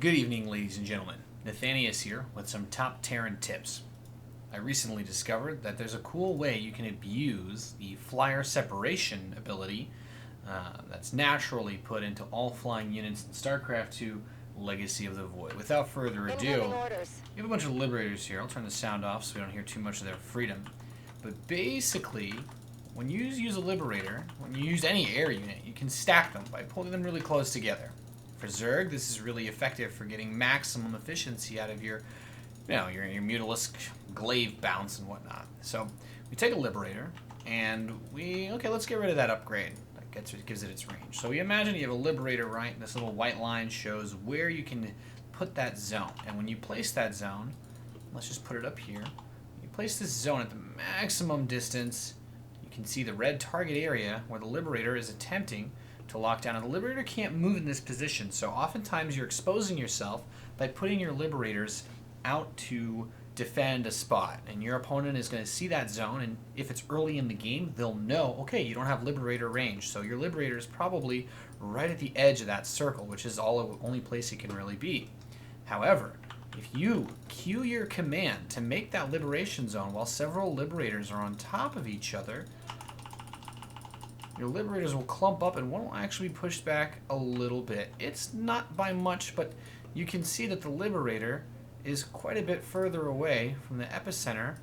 Good evening, ladies and gentlemen. Nathanias here with some top Terran tips. I recently discovered that there's a cool way you can abuse the flyer separation ability that's naturally put into all flying units in StarCraft 2 Legacy of the Void. Without further ado, we have a bunch of Liberators here. I'll turn the sound off so we don't hear too much of their freedom. But basically, when you use a Liberator, when you use any air unit, you can stack them by pulling them really close together. For Zerg, this is really effective for getting maximum efficiency out of your Mutalisk glaive bounce and whatnot. So we take a Liberator, and let's get rid of that upgrade. That gives it its range. So we imagine you have a Liberator, right? This little white line shows where you can put that zone. And when you place that zone, let's just put it up here. You place this zone at the maximum distance. You can see the red target area where the Liberator is attempting to lock down. And the Liberator can't move in this position, so oftentimes you're exposing yourself by putting your Liberators out to defend a spot, and your opponent is going to see that zone, and if it's early in the game, they'll know, okay, you don't have Liberator range, so your Liberator is probably right at the edge of that circle, which is only place it can really be. However, if you cue your command to make that liberation zone while several Liberators are on top of each other, your Liberators will clump up and one will actually be pushed back a little bit. It's not by much, but you can see that the Liberator is quite a bit further away from the epicenter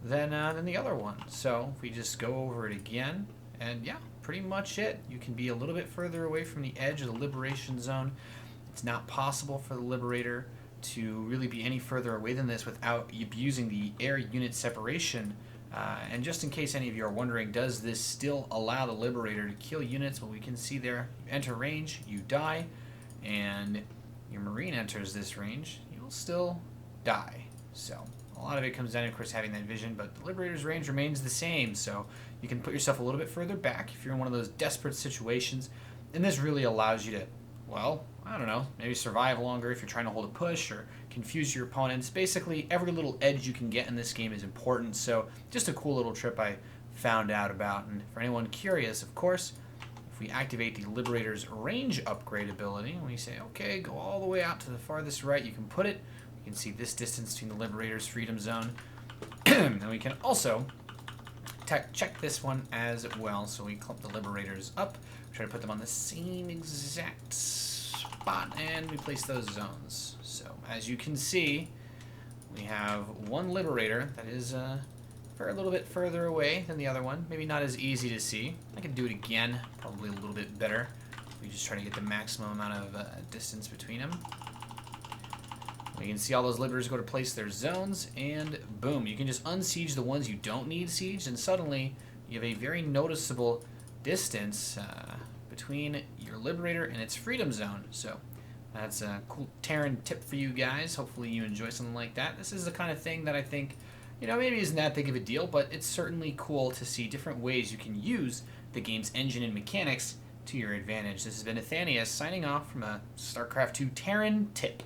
than the other one. So if we just go over it again, and yeah, pretty much it. You can be a little bit further away from the edge of the liberation zone. It's not possible for the Liberator to really be any further away than this without abusing the air unit separation. And just in case any of you are wondering, does this still allow the Liberator to kill units? Well, we can see there, you enter range, you die, and your Marine enters this range, you'll still die. So a lot of it comes down to, of course, having that vision, but the Liberator's range remains the same, so you can put yourself a little bit further back if you're in one of those desperate situations, and this really allows you to, well, I don't know, maybe survive longer if you're trying to hold a push or confuse your opponents. Basically, every little edge you can get in this game is important, so just a cool little trip I found out about. And for anyone curious, of course, if we activate the Liberator's range upgrade ability, when you say, okay, go all the way out to the farthest right, you can put it. You can see this distance between the Liberator's freedom zone. And we can also check this one as well. So we clump the Liberators up, try to put them on the same exact spot, and we place those zones. So as you can see, we have one Liberator that is a little bit further away than the other one. Maybe not as easy to see. I can do it again, probably a little bit better. We just try to get the maximum amount of distance between them. We can see all those Liberators go to place their zones, and boom, you can just unsiege the ones you don't need sieged, and suddenly you have a very noticeable distance between your Liberator and its freedom zone. So that's a cool Terran tip for you guys. Hopefully you enjoy something like that. This is the kind of thing that I think, maybe isn't that big of a deal, but it's certainly cool to see different ways you can use the game's engine and mechanics to your advantage. This has been Nathanias signing off from a StarCraft 2 Terran tip.